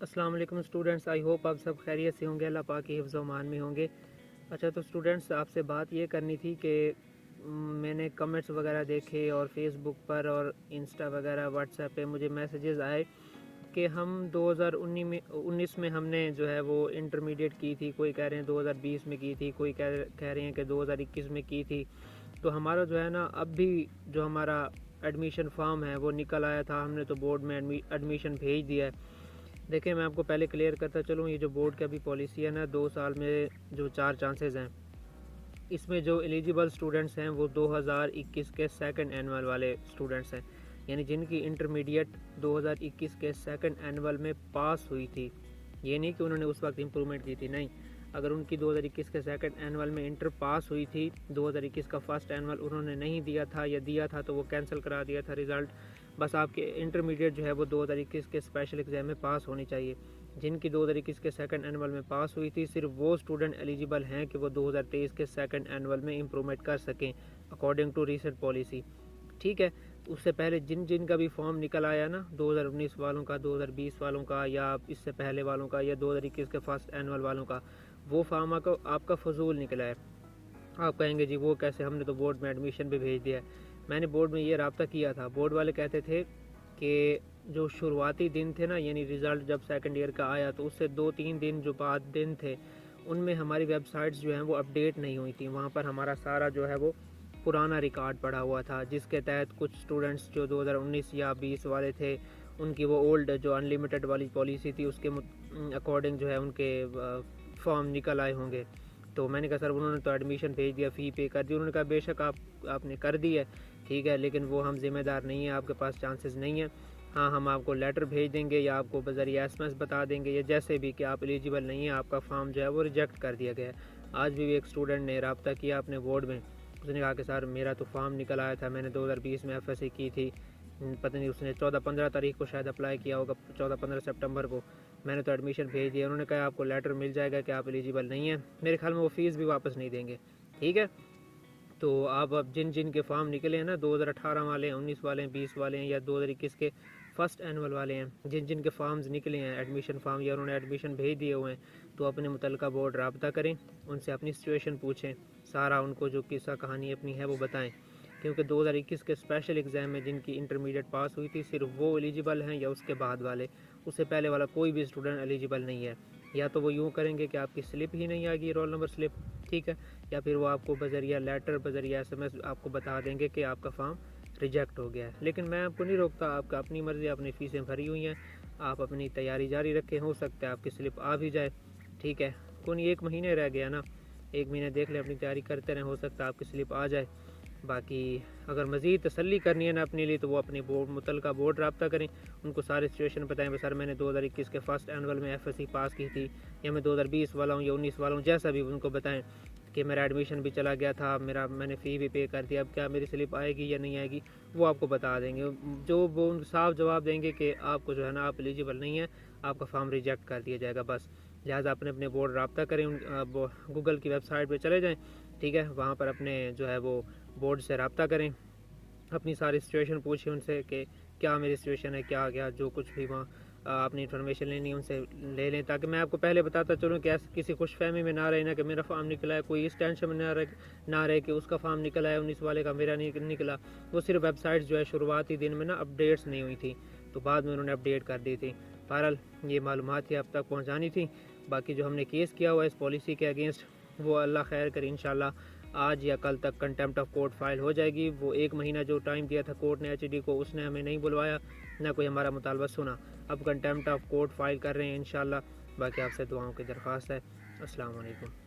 السلام علیکم students, I hope آپ سب خیریت سے ہوں گے، اللہ پاک کی حفظ و امان میں ہوں گے۔ اچھا تو اسٹوڈنٹس، آپ سے بات یہ کرنی تھی کہ میں نے کمنٹس وغیرہ دیکھے اور فیس بک پر اور انسٹا وغیرہ واٹس ایپ پہ مجھے میسیجز آئے کہ ہم 2019 میں ہم نے جو ہے وہ انٹرمیڈیٹ کی تھی، کوئی کہہ رہے ہیں 2020 میں کی تھی، کوئی کہہ رہے ہیں کہ 2021 میں کی تھی۔ تو ہمارا جو ہے نا اب بھی جو ہمارا ایڈمیشن فارم ہے وہ نکل آیا تھا، ہم نے تو بورڈ میں ایڈمیشن بھیج دیا ہے۔ دیکھیں میں آپ کو پہلے کلیئر کرتا چلوں، یہ جو بورڈ کی ابھی پالیسی ہے نا، 2 سال میں جو 4 چانسز ہیں، اس میں جو ایلیجیبل اسٹوڈنٹس ہیں وہ 2021 کے سیکنڈ اینول والے اسٹوڈنٹس ہیں، یعنی جن کی انٹرمیڈیٹ 2021 کے سیکنڈ اینول میں پاس ہوئی تھی۔ یہ نہیں کہ انہوں نے اس وقت امپرومنٹ کی تھی، نہیں، اگر ان کی 2021 کے سیکنڈ اینول میں انٹر پاس ہوئی تھی، 2021 کا فرسٹ اینول انہوں نے نہیں دیا تھا یا دیا تھا تو وہ کینسل کرا دیا تھا رزلٹ، بس آپ کے انٹرمیڈیٹ جو ہے وہ 2021 کے اسپیشل ایگزام میں پاس ہونی چاہیے۔ جن کی 2021 کے سیکنڈ اینول میں پاس ہوئی تھی، صرف وہ اسٹوڈنٹ ایلیجیبل ہیں کہ وہ 2023 کے سیکنڈ اینول میں امپرومنٹ کر سکیں اکارڈنگ ٹو ریسنٹ پالیسی، ٹھیک ہے۔ اس سے پہلے جن کا بھی فارم نکل آیا نا، 2019 والوں کا، 2020 والوں کا، یا اس سے پہلے والوں کا، یا 2021 کے فرسٹ اینول والوں کا، وہ فارم آپ کا فضول نکلا ہے۔ آپ کہیں گے جی وہ کیسے، ہم نے تو بورڈ میں ایڈمیشن بھی بھیج دیا ہے۔ میں نے بورڈ میں یہ رابطہ کیا تھا، بورڈ والے کہتے تھے کہ جو شروعاتی دن تھے نا، یعنی رزلٹ جب سیکنڈ ایئر کا آیا تو اس سے 2-3 دن جو بعد دن تھے، ان میں ہماری ویب سائٹس جو ہیں وہ اپڈیٹ نہیں ہوئی تھیں، وہاں پر ہمارا سارا جو ہے وہ پرانا ریکارڈ پڑا ہوا تھا، جس کے تحت کچھ اسٹوڈنٹس جو 2019 یا 20 والے تھے، ان کی وہ اولڈ جو انلمیٹڈ والی پالیسی تھی اس کے اکارڈنگ جو ہے ان کے فارم نکل آئے ہوں گے۔ تو میں نے کہا سر انہوں نے تو ایڈمیشن بھیج دیا، فی پے کر دی، انہوں نے کہا بے شک آپ نے کر دی ہے، ٹھیک ہے، لیکن وہ ہم ذمہ دار نہیں ہیں، آپ کے پاس چانسز نہیں ہیں، ہاں ہم آپ کو لیٹر بھیج دیں گے یا آپ کو بذریعہ SMS بتا دیں گے یا جیسے بھی کہ آپ ایلیجیبل نہیں ہیں، آپ کا فارم جو ہے وہ ریجیکٹ کر دیا گیا ہے۔ آج بھی ایک اسٹوڈنٹ نے رابطہ کیا اپنے بورڈ میں، اس نے کہا کہ سر میرا تو فارم نکل آیا تھا، میں نے 2020 میں FSC کی تھی، پتہ نہیں اس نے 14-15 تاریخ کو شاید اپلائی کیا ہوگا، 14-15 سپٹمبر کو، میں نے تو ایڈمیشن بھیج دیا، انہوں نے کہا آپ کو لیٹر مل جائے گا کہ آپ ایلیجیبل نہیں ہیں، میرے خیال میں وہ فیس بھی واپس نہیں دیں گے، ٹھیک ہے۔ تو آپ اب جن کے فارم نکلے ہیں نا، 2018 والے ہیں، 19 والے ہیں، 20 والے ہیں، یا 2021 کے فرسٹ اینول والے ہیں، جن کے فارمز نکلے ہیں ایڈمیشن فارم، یا انہوں نے ایڈمیشن بھیج دیے ہوئے ہیں، تو اپنے متعلقہ بورڈ رابطہ کریں، ان سے اپنی سچویشن پوچھیں، سارا ان کو جو قصہ کہانی اپنی ہے وہ بتائیں، کیونکہ 2021 کے اسپیشل ایگزام میں جن کی انٹرمیڈیٹ پاس ہوئی تھی صرف وہ ایلیجیبل ہیں، یا اس کے بعد والے، اس سے پہلے والا کوئی بھی اسٹوڈنٹ ایلیجیبل نہیں ہے۔ یا تو وہ یوں کریں گے کہ آپ کی سلپ ہی نہیں آئے گی، رول نمبر سلپ، ٹھیک ہے، یا پھر وہ آپ کو بذریعہ لیٹر، بذریعہ SMS آپ کو بتا دیں گے کہ آپ کا فارم ریجیکٹ ہو گیا ہے۔ لیکن میں آپ کو نہیں روکتا، آپ کا اپنی مرضی، اپنی فیسیں بھری ہوئی ہیں، آپ اپنی تیاری جاری رکھیں، ہو سکتا ہے آپ کی سلپ آ بھی جائے، ٹھیک ہے، کون 1 مہینے رہ گیا نا، 1 مہینے دیکھ لیں، اپنی تیاری کرتے رہیں، ہو سکتا ہے آپ کی سلپ آ جائے۔ باقی اگر مزید تسلی کرنی ہے نا اپنے لیے، تو وہ اپنے متعلقہ بورڈ رابطہ کریں، ان کو سارے سچویشن بتائیں، سر میں نے 2021 کے فرسٹ اینول میں FSC پاس کی تھی، یا میں 2020 والا ہوں یا 19 والا ہوں، جیسا بھی ان کو بتائیں کہ میرا ایڈمیشن بھی چلا گیا تھا، میں نے فی بھی پے کر دیا، اب کیا میری سلپ آئے گی یا نہیں آئے گی، وہ آپ کو بتا دیں گے، جو وہ صاف جواب دیں گے کہ آپ کو جو ہے نا آپ ایلیجیبل نہیں ہیں، آپ کا فارم ریجیکٹ کر دیا جائے گا، بس۔ لہٰذا اپنے بورڈ رابطہ کریں، گوگل کی ویب سائٹ پہ چلے جائیں، ٹھیک ہے، وہاں پر اپنے جو ہے وہ بورڈ سے رابطہ کریں، اپنی ساری سچویشن پوچھیں ان سے کہ کیا میری سچویشن ہے، کیا گیا، جو کچھ بھی وہاں اپنی انفارمیشن لینی ہے ان سے لے لیں، تاکہ میں آپ کو پہلے بتاتا چلوں کہ کسی خوش فہمی میں نہ رہے نا کہ میرا فارم نکلا ہے، کوئی اس ٹینشن میں نہ رہے کہ اس کا فارم نکلا ہے 19 والے کا، میرا نہیں نکلا۔ وہ صرف ویب سائٹس جو ہے شروعاتی دن میں نا اپڈیٹس نہیں ہوئی تھی، تو بعد میں انہوں نے اپڈیٹ کر دی تھی۔ بہرحال یہ معلومات ہی اب تک پہنچانی تھی، باقی جو ہم نے کیس کیا ہوا ہے اس پالیسی کے اگینسٹ، وہ اللہ خیر کرے، انشاءاللہ آج یا کل تک کنٹیمپٹ آف کورٹ فائل ہو جائے گی۔ وہ 1 مہینہ جو ٹائم دیا تھا کورٹ نے HED کو، اس نے ہمیں نہیں بلوایا، نہ کوئی ہمارا مطالبہ سنا، اب کنٹیمپٹ آف کورٹ فائل کر رہے ہیں انشاءاللہ۔ باقی آپ سے دعاؤں کی درخواست ہے۔ السلام علیکم۔